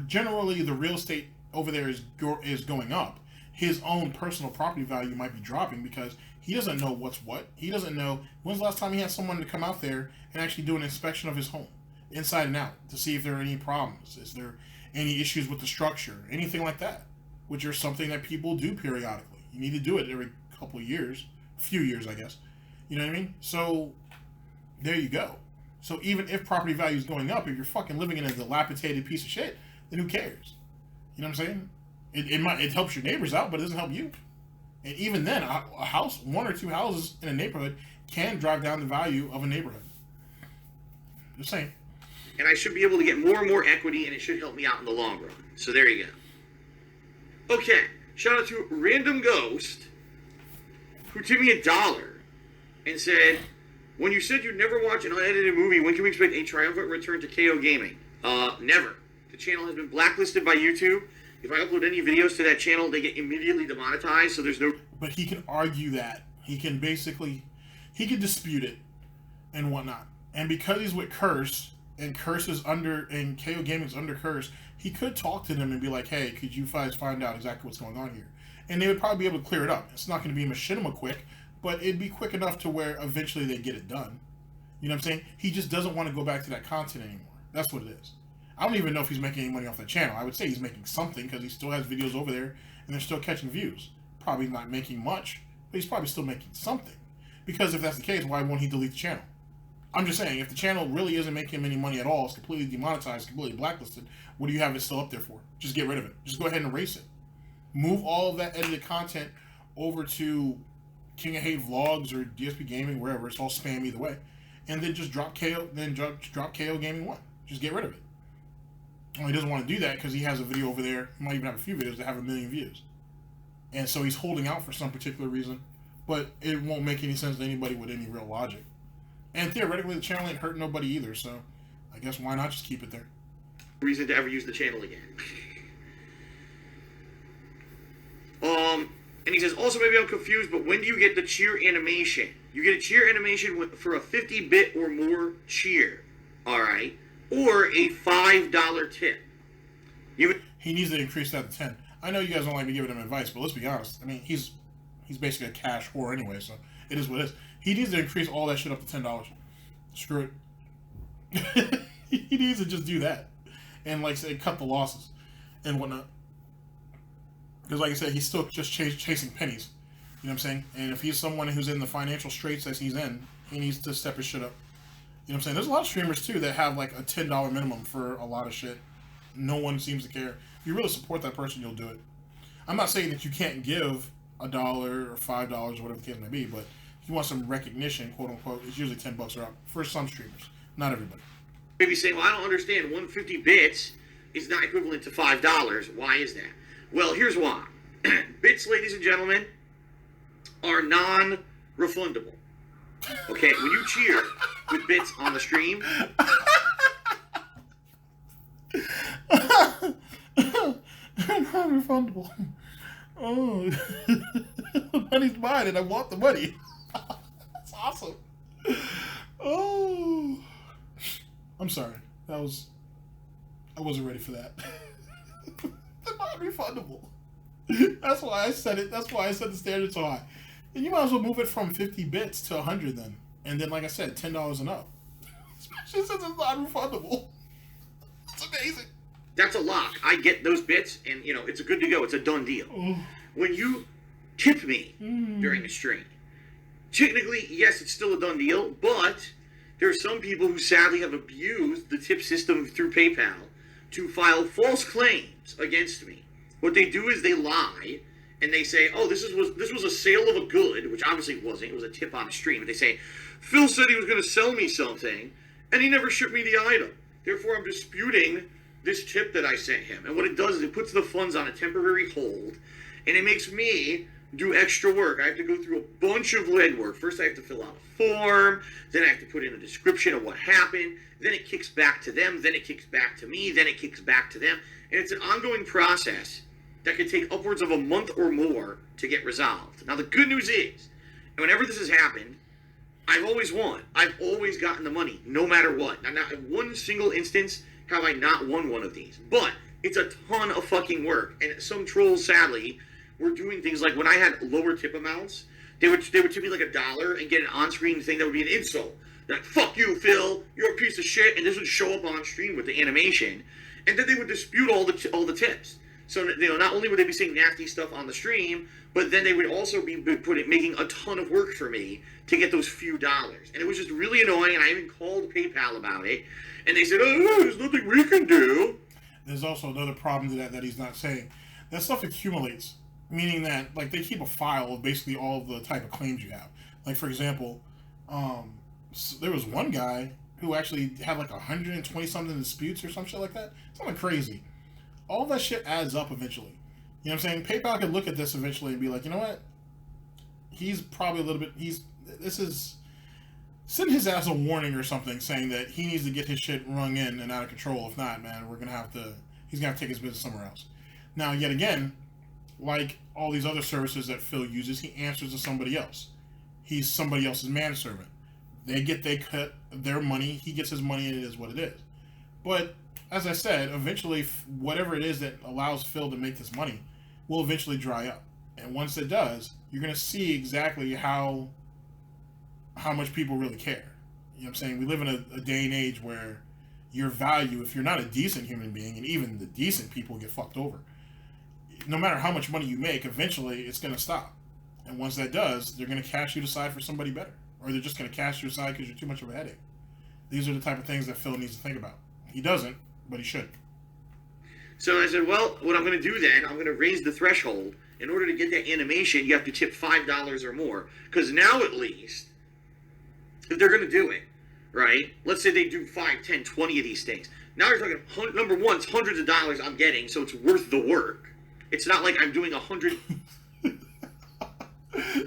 generally the real estate over there is going up, his own personal property value might be dropping because he doesn't know what's what. He doesn't know when's the last time he had someone to come out there and actually do an inspection of his home, inside and out, to see if there are any problems. Is there any issues with the structure, anything like that, which are something that people do periodically. You need to do it every couple of years, a few years, I guess. You know what I mean? So there you go. So even if property value is going up, if you're fucking living in a dilapidated piece of shit, then who cares? You know what I'm saying? It helps your neighbors out, but it doesn't help you. And even then, a house, one or two houses in a neighborhood can drive down the value of a neighborhood. Just saying. And I should be able to get more and more equity, and it should help me out in the long run. So there you go. Okay, shout out to Random Ghost, who tipped me $1 and said, when you said you'd never watch an unedited movie, when can we expect a triumphant return to KO Gaming? Never. The channel has been blacklisted by YouTube. If I upload any videos to that channel, they get immediately demonetized, so there's no... But he can argue that. He can dispute it and whatnot. And because he's with Curse, and Curse is under, and KO Gaming's under Curse, he could talk to them and be like, hey, could you guys find out exactly what's going on here? And they would probably be able to clear it up. It's not going to be machinima quick, but it'd be quick enough to where eventually they get it done. You know what I'm saying? He just doesn't want to go back to that content anymore. That's what it is. I don't even know if he's making any money off that channel. I would say he's making something because he still has videos over there and they're still catching views. Probably not making much, but he's probably still making something. Because if that's the case, why won't he delete the channel? I'm just saying, if the channel really isn't making him any money at all, it's completely demonetized, completely blacklisted, what do you have it still up there for? Just get rid of it. Just go ahead and erase it. Move all of that edited content over to King of Hate Vlogs or DSP Gaming, wherever. It's all spam either way. And then just drop KO Gaming 1. Just get rid of it. Well, he doesn't want to do that because he has a video over there. He might even have a few videos that have 1 million views. And so he's holding out for some particular reason. But it won't make any sense to anybody with any real logic. And theoretically, the channel ain't hurting nobody either. So I guess why not just keep it there? Reason to ever use the channel again. And he says, also, maybe I'm confused, but when do you get the cheer animation? You get a cheer animation for a 50-bit or more cheer. All right. Or a $5 tip. He needs to increase that to 10. I know you guys don't like me giving him advice, but let's be honest. I mean, he's basically a cash whore anyway, so it is what it is. He needs to increase all that shit up to $10. Screw it. He needs to just do that. And, like I said, cut the losses and whatnot. Because, like I said, he's still just chasing pennies. You know what I'm saying? And if he's someone who's in the financial straits that he's in, he needs to step his shit up. You know what I'm saying? There's a lot of streamers, too, that have, like, a $10 minimum for a lot of shit. No one seems to care. If you really support that person, you'll do it. I'm not saying that you can't give $1 or $5 or whatever the case may be, but if you want some recognition, quote-unquote, it's usually $10 or up for some streamers. Not everybody. Maybe saying, well, I don't understand. 150 bits is not equivalent to $5. Why is that? Well, here's why. Bits, ladies and gentlemen, are non-refundable. Okay, when you cheer with bits on the stream... Non-refundable. Oh. The money's mine and I want the money. That's awesome. Oh. I'm sorry. I wasn't ready for that. They're non-refundable. That's why I said it. That's why I set the standard so high. And you might as well move it from 50 bits to 100 then. And then, like I said, $10 and up. Especially since it's non-refundable. It's amazing. That's a lock. I get those bits, and it's a good to go. It's a done deal. When you tip me during the stream, technically, yes, it's still a done deal, but there are some people who sadly have abused the tip system through PayPal to file false claims against me. What they do is they lie, and they say, oh, this was a sale of a good, which obviously it wasn't. It was a tip on the stream. But they say, Phil said he was going to sell me something, and he never shipped me the item. Therefore, I'm disputing this tip that I sent him. And what it does is it puts the funds on a temporary hold, and it makes me do extra work. I have to go through a bunch of lead work. First, I have to fill out a form. Then I have to put in a description of what happened. Then it kicks back to them. Then it kicks back to me. Then it kicks back to them. And it's an ongoing process that can take upwards of a month or more to get resolved. Now, the good news is, whenever this has happened, I've always won. I've always gotten the money, no matter what. Now, not in one single instance have I not won one of these. But it's a ton of fucking work. And some trolls, sadly, were doing things like when I had lower tip amounts, they would tip me like $1 and get an on-screen thing that would be an insult. They're like, fuck you, Phil, you're a piece of shit. And this would show up on stream with the animation. And then they would dispute all the tips. So, not only would they be saying nasty stuff on the stream, but then they would also be making a ton of work for me to get those few dollars. And it was just really annoying, and I even called PayPal about it. And they said, oh, there's nothing we can do. There's also another problem to that he's not saying. That stuff accumulates, meaning that, like, they keep a file of basically all of the type of claims you have. Like, for example, there was one guy who actually had, like, 120-something disputes or some shit like that. Something crazy. All that shit adds up eventually. You know what I'm saying? PayPal could look at this eventually and be like, you know what? He's probably a little bit... Send his ass a warning or something saying that he needs to get his shit rung in and out of control. If not, man, he's going to have to take his business somewhere else. Now, yet again, like all these other services that Phil uses, he answers to somebody else. He's somebody else's manservant. They cut their money. He gets his money, and it is what it is. But as I said, eventually, whatever it is that allows Phil to make this money will eventually dry up. And once it does, you're going to see exactly how much people really care. You know what I'm saying? We live in a day and age where your value, if you're not a decent human being, and even the decent people get fucked over, no matter how much money you make, eventually it's going to stop. And once that does, they're going to cast you aside for somebody better. Or they're just going to cast you aside because you're too much of a headache. These are the type of things that Phil needs to think about. He doesn't, but he should. So I said, well, what I'm going to do then, I'm going to raise the threshold. In order to get that animation, you have to tip $5 or more. Because now at least, if they're going to do it, right? Let's say they do 5, 10, 20 of these things. Now you're talking, number one, it's hundreds of dollars I'm getting, so it's worth the work. It's not like I'm doing 100.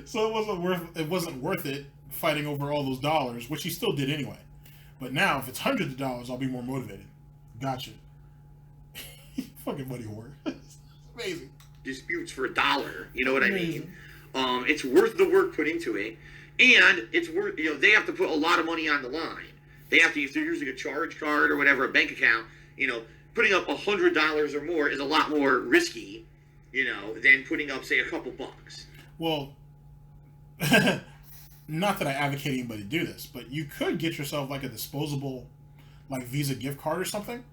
So it wasn't worth it fighting over all those dollars, which he still did anyway. But now, if it's hundreds of dollars, I'll be more motivated. Gotcha. Fucking money whore. It's amazing. Disputes for $1. You know what I mean? It's worth the work put into it, and it's worth. They have to put a lot of money on the line. They have to, if they're using a charge card or whatever, a bank account. Putting up $100 or more is a lot more risky, than putting up, say, a couple bucks. Well, not that I advocate anybody do this, but you could get yourself like a disposable, like Visa gift card or something,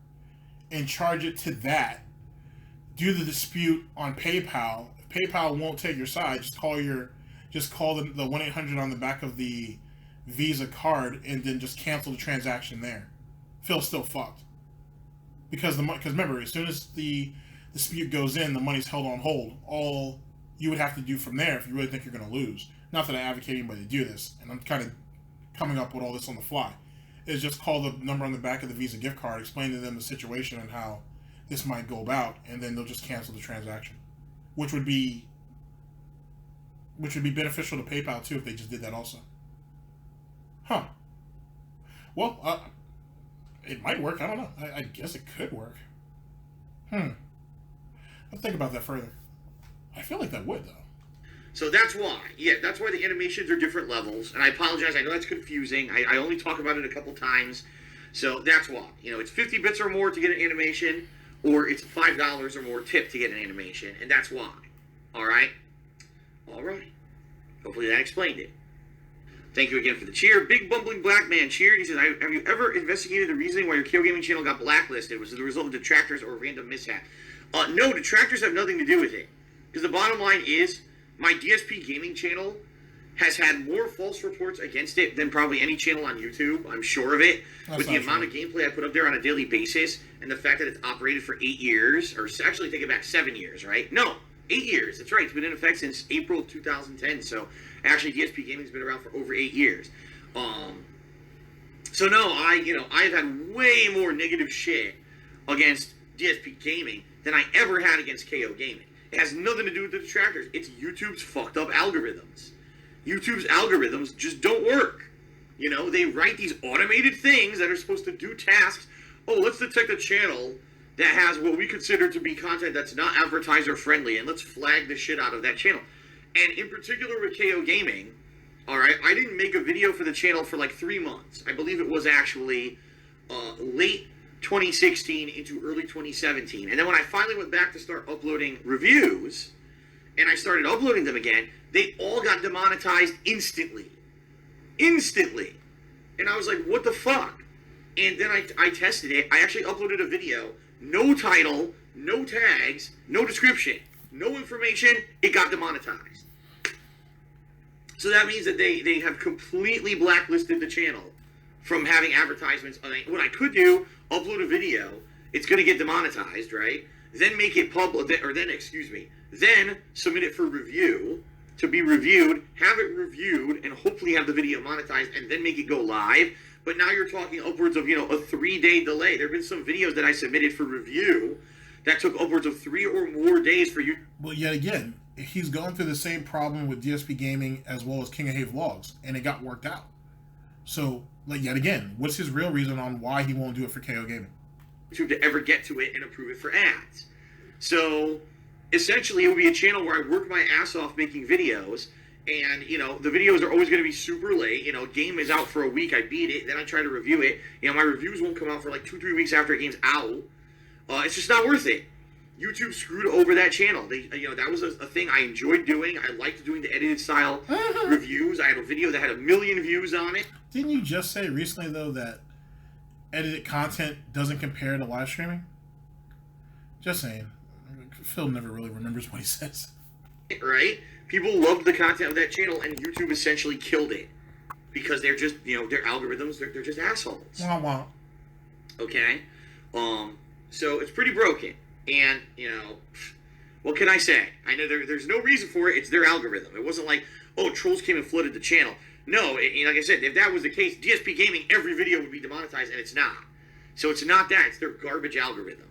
and charge it to that. Do the dispute on PayPal. If PayPal won't take your side, just call the 1-800 on the back of the Visa card, and then just cancel the transaction there. Phil's still fucked. Because remember, as soon as the dispute goes in, the money's held on hold. All you would have to do from there, if you really think you're going to lose, not that I advocate anybody to do this, and I'm kind of coming up with all this on the fly, is just call the number on the back of the Visa gift card, explain to them the situation and how this might go about, and then they'll just cancel the transaction, which would be beneficial to PayPal too if they just did that also. Huh. Well, it might work. I don't know. I guess it could work. I'll think about that further. I feel like that would, though. So that's why. Yeah, that's why the animations are different levels. And I apologize. I know that's confusing. I only talk about it a couple times. So that's why. It's 50 bits or more to get an animation, or it's $5 or more tip to get an animation. And that's why. All right? All right. Hopefully that explained it. Thank you again for the cheer. Big Bumbling Black Man cheered. He says, have you ever investigated the reasoning why your KO Gaming channel got blacklisted? Was it the result of detractors or random mishap? No, detractors have nothing to do with it. Because the bottom line is, my DSP Gaming channel has had more false reports against it than probably any channel on YouTube. I'm sure of it. With the amount of gameplay I put up there on a daily basis, and the fact that it's operated for 8 years, or actually take it back 7 years, right? No, 8 years. That's right. It's been in effect since April of 2010. So actually, DSP Gaming's been around for over 8 years. So no, I've had way more negative shit against DSP Gaming than I ever had against KO Gaming. It has nothing to do with the detractors. It's YouTube's fucked up algorithms. YouTube's algorithms just don't work. You know, they write these automated things that are supposed to do tasks. Oh, let's detect a channel that has what we consider to be content that's not advertiser friendly, and let's flag the shit out of that channel. And in particular with KO Gaming, all right, I didn't make a video for the channel for like 3 months. I believe it was actually late 2016 into early 2017. And then when I finally went back to start uploading reviews, and I started uploading them again, they all got demonetized instantly. Instantly. And I was like, what the fuck? And then I tested it. I actually uploaded a video. No title, no tags, no description, no information. It got demonetized. So that means that they have completely blacklisted the channel from having advertisements. What I could do, upload a video. It's going to get demonetized, right? Then make it public, then submit it for review, to be reviewed, have it reviewed, and hopefully have the video monetized, and then make it go live. But now you're talking upwards of, a 3-day delay. There have been some videos that I submitted for review that took upwards of 3 or more days for you. Well, yet again, he's going through the same problem with DSP Gaming as well as King of Hay Vlogs, and it got worked out. So, yet again, what's his real reason on why he won't do it for KO Gaming? To ever get to it and approve it for ads. So essentially it would be a channel where I work my ass off making videos, and the videos are always going to be super late. Game is out for a week, I beat it, then I try to review it. My reviews won't come out for like 2-3 weeks after a game's out. It's just not worth it. YouTube screwed over that channel. That was a thing I enjoyed doing. I liked doing the edited style reviews. I had a video that had 1 million views on it. Didn't you just say recently though that edited content doesn't compare to live streaming? Just saying. Phil never really remembers what he says. Right? People loved the content of that channel, and YouTube essentially killed it. Because they're just, their algorithms, they're just assholes. Wah, wah. Okay? So it's pretty broken. And, what can I say? I know there's no reason for it. It's their algorithm. It wasn't like, oh, trolls came and flooded the channel. No, like I said, if that was the case, DSP Gaming, every video would be demonetized, and it's not. So it's not that. It's their garbage algorithm.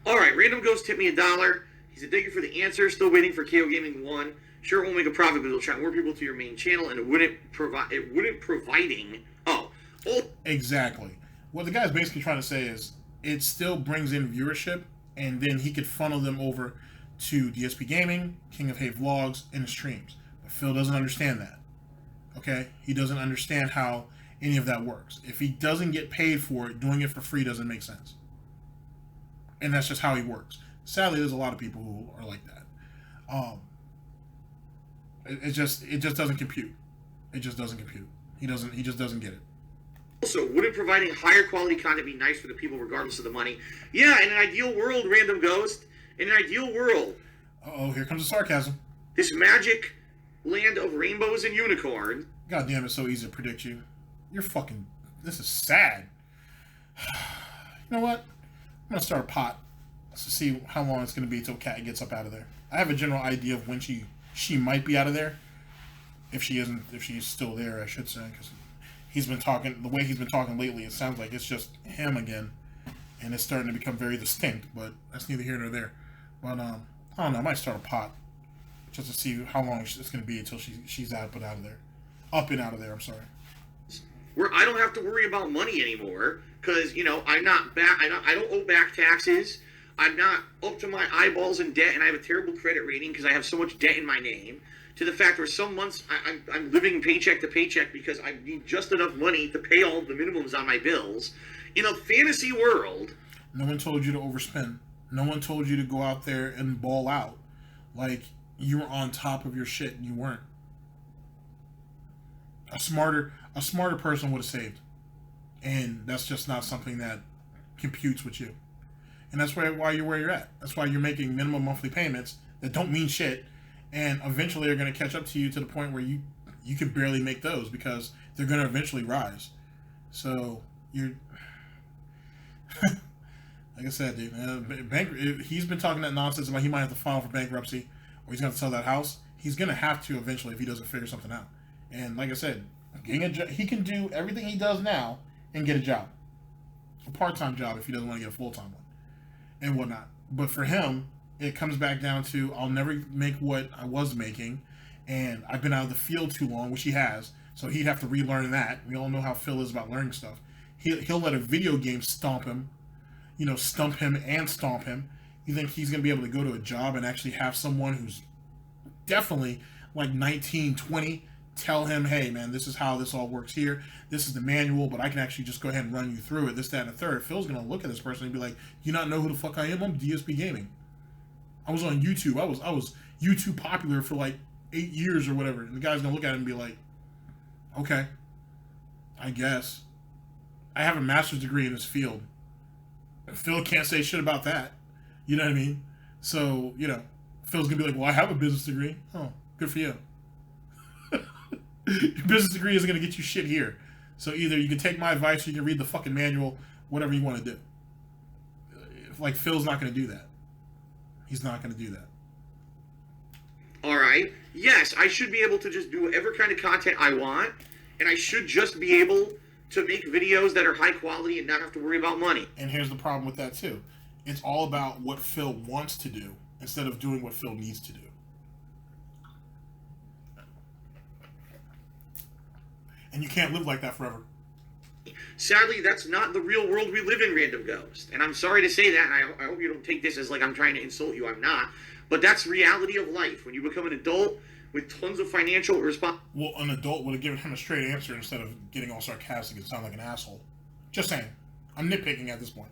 All right, Random Ghost tipped me $1. He said, thank you for the answer. Still waiting for Kogaming1. Sure, it won't make a profit, but it'll attract more people to your main channel, and it wouldn't providing. Exactly. What the guy's basically trying to say is it still brings in viewership, and then he could funnel them over to DSP Gaming, King of Hay Vlogs, and his streams. But Phil doesn't understand that. Okay? He doesn't understand how any of that works. If he doesn't get paid for it, doing it for free doesn't make sense. And that's just how he works. Sadly, there's a lot of people who are like that. It just doesn't compute. It just doesn't compute. He just doesn't get it. Also, wouldn't providing higher quality content be nice for the people regardless of the money? Yeah, in an ideal world, Random Ghost. In an ideal world. Uh-oh, here comes the sarcasm. This magic land of rainbows and unicorns. God damn, it's so easy to predict you. You're fucking... This is sad. You know what? I'm going to start a pot to see how long it's going to be until Kat gets up out of there. I have a general idea of when she might be out of there. If she's still there, I should say, because he's been talking, the way he's been talking lately, it sounds like it's just him again, and it's starting to become very distinct, but that's neither here nor there. But, I don't know, I might start a pot, just to see how long it's going to be until she's up and out of there. Up and out of there, I'm sorry. Where I don't have to worry about money anymore, because, I'm not back, I don't owe back taxes, I'm not up to my eyeballs in debt, and I have a terrible credit rating because I have so much debt in my name, to the fact where some months I'm living paycheck to paycheck because I need just enough money to pay all the minimums on my bills. In a fantasy world... No one told you to overspend. No one told you to go out there and ball out. Like, you were on top of your shit and you weren't. a smarter person would have saved, and that's just not something that computes with you. And that's why you're where you're at. That's why you're making minimum monthly payments that don't mean shit, and eventually are going to catch up to you to the point where you can barely make those because they're going to eventually rise. So you're, like I said, dude, he's been talking that nonsense about he might have to file for bankruptcy or he's going to sell that house. He's going to have to eventually if he doesn't figure something out. And like I said, he can do everything he does now and get a job, a part-time job if he doesn't want to get a full-time one and whatnot. But for him, it comes back down to I'll never make what I was making, and I've been out of the field too long, which he has. So he'd have to relearn that. We all know how Phil is about learning stuff. He'll let a video game stump him and stomp him. You think he's going to be able to go to a job and actually have someone who's definitely like 19, 20 tell him, hey, man, this is how this all works here. This is the manual, but I can actually just go ahead and run you through it, this, that, and the third. Phil's going to look at this person and be like, you not know who the fuck I am? I'm DSP Gaming. I was on YouTube. I was YouTube popular for like 8 years or whatever. And the guy's going to look at him and be like, okay, I guess. I have a master's degree in this field. Phil can't say shit about that. You know what I mean? So, Phil's going to be like, well, I have a business degree. Oh, good for you. Your business degree isn't going to get you shit here. So either you can take my advice or you can read the fucking manual, whatever you want to do. Like, Phil's not going to do that. He's not going to do that. All right. Yes, I should be able to just do whatever kind of content I want, and I should just be able to make videos that are high quality and not have to worry about money. And here's the problem with that, too. It's all about what Phil wants to do instead of doing what Phil needs to do. And you can't live like that forever. Sadly, that's not the real world we live in, Random Ghost. And I'm sorry to say that, and I hope you don't take this as like I'm trying to insult you. I'm not. But that's reality of life. When you become an adult with tons of financial responsibility. Well, an adult would have given him a straight answer instead of getting all sarcastic and sound like an asshole. Just saying. I'm nitpicking at this point.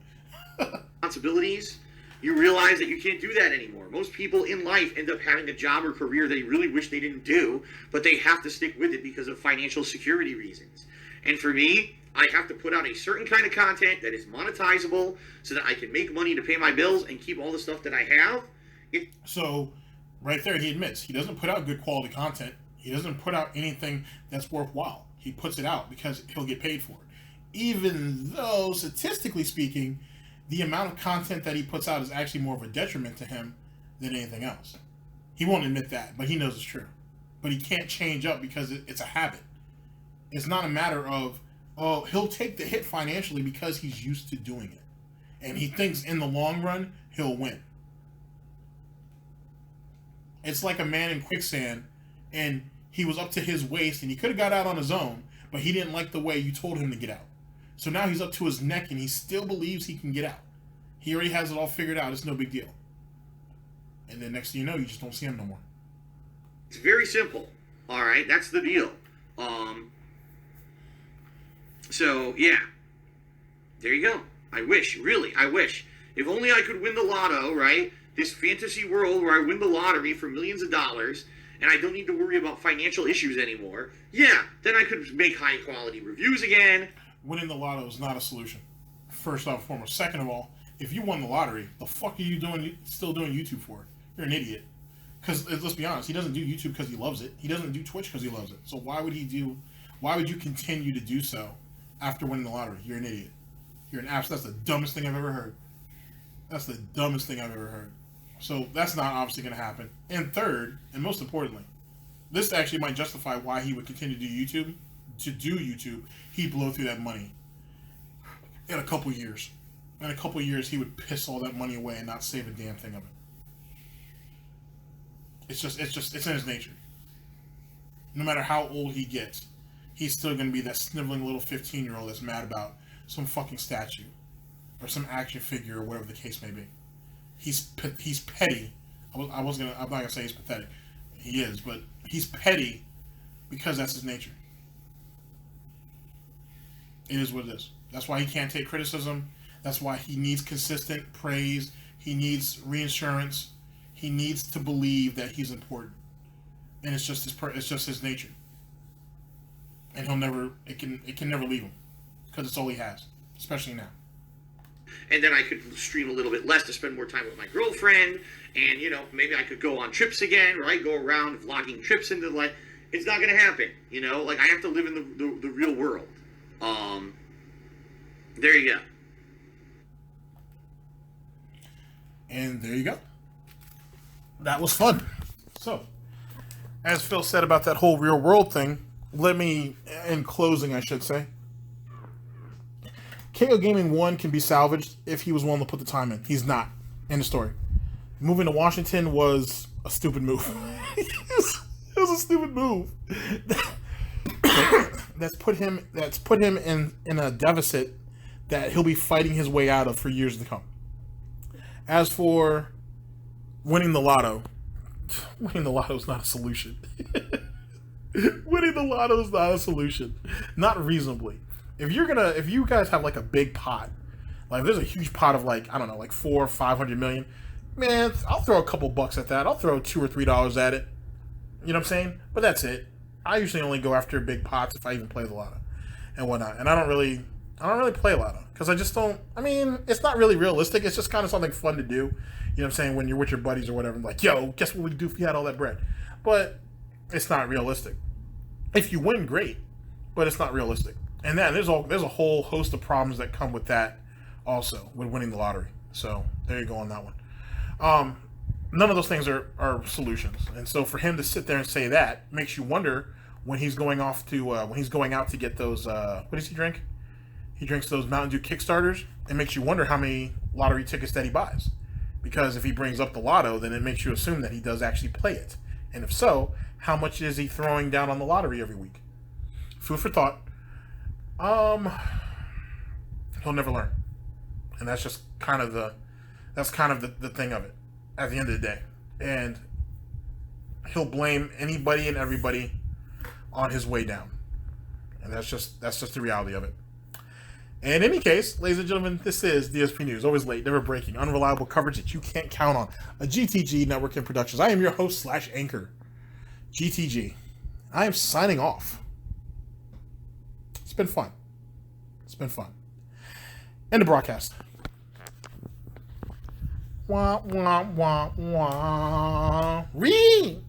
Responsibilities, you realize that you can't do that anymore. Most people in life end up having a job or career they really wish they didn't do, but they have to stick with it because of financial security reasons. And for me, I have to put out a certain kind of content that is monetizable so that I can make money to pay my bills and keep all the stuff that I have. So, right there, he admits he doesn't put out good quality content. He doesn't put out anything that's worthwhile. He puts it out because he'll get paid for it. Even though, statistically speaking, the amount of content that he puts out is actually more of a detriment to him than anything else. He won't admit that, but he knows it's true. But he can't change up because it's a habit. It's not a matter of, oh, he'll take the hit financially because he's used to doing it. And he thinks in the long run, he'll win. It's like a man in quicksand, and he was up to his waist, and he could have got out on his own, but he didn't like the way you told him to get out. So now he's up to his neck, and he still believes he can get out. He already has it all figured out. It's no big deal. And then next thing you know, you just don't see him no more. It's very simple. All right, that's the deal. So, yeah. There you go. I wish. If only I could win the lotto, right? This fantasy world where I win the lottery for millions of dollars and I don't need to worry about financial issues anymore. Yeah, then I could make high quality reviews again. Winning the lotto is not a solution. First off, foremost. Second of all, if you won the lottery, the fuck are you still doing YouTube for? You're an idiot. Because let's be honest, he doesn't do YouTube because he loves it. He doesn't do Twitch because he loves it. So why would you continue to do so after winning the lottery? You're an idiot. You're an ass. That's the dumbest thing I've ever heard. That's the dumbest thing I've ever heard. So that's not obviously going to happen. And third, and most importantly, this actually might justify why he would continue to do YouTube. To do YouTube, he'd blow through that money in a couple years. In a couple years, he would piss all that money away and not save a damn thing of it. It's in his nature. No matter how old he gets, he's still going to be that sniveling little 15-year-old that's mad about some fucking statue or some action figure or whatever the case may be. He's petty. I'm not gonna say he's pathetic. He is, but he's petty because that's his nature. It is what it is. That's why he can't take criticism. That's why he needs consistent praise. He needs reinsurance. He needs to believe that he's important, and it's just his nature. and it can never leave him because it's all he has, especially now. And then I could stream a little bit less to spend more time with my girlfriend, and maybe I could go on trips again, right? Go around vlogging trips into life. It's not going to happen, Like I have to live in the real world. There you go. And there you go. That was fun. So, as Phil said about that whole real world thing, let me, in closing, I should say, Kogaming1 can be salvaged if he was willing to put the time in. He's not. End of story. Moving to Washington was a stupid move. It was a stupid move. That's put him in a deficit that he'll be fighting his way out of for years to come. As for winning the lotto is not a solution. Winning the lotto is not a solution. Not reasonably. If you guys have like a big pot, like there's a huge pot of like, I don't know, like 400 or 500 million, man, I'll throw a couple bucks at that. I'll throw $2 or $3 at it. You know what I'm saying? But that's it. I usually only go after big pots if I even play the lotto and whatnot. And I don't really play lotto because I just don't. I mean, it's not really realistic. It's just kind of something fun to do. You know what I'm saying? When you're with your buddies or whatever, like, yo, guess what we'd do if you had all that bread? But it's not realistic. If you win, great, but it's not realistic. And then there's a whole host of problems that come with that also with winning the lottery. So there you go on that one. None of those things are solutions. And so for him to sit there and say that makes you wonder when he's going out to get those what does he drink? He drinks those Mountain Dew Kickstarters. It makes you wonder how many lottery tickets that he buys. Because if he brings up the lotto, then it makes you assume that he does actually play it. And if so, how much is he throwing down on the lottery every week? Food for thought. He'll never learn. And that's just kind of the thing of it at the end of the day. And he'll blame anybody and everybody on his way down. And that's just the reality of it. In any case, ladies and gentlemen, this is DSP News. Always late, never breaking, unreliable coverage that you can't count on. A GTG Network and Productions. I am your host / anchor, GTG. I am signing off. It's been fun. End of broadcast. Wah, wah, wah, wah. Ree!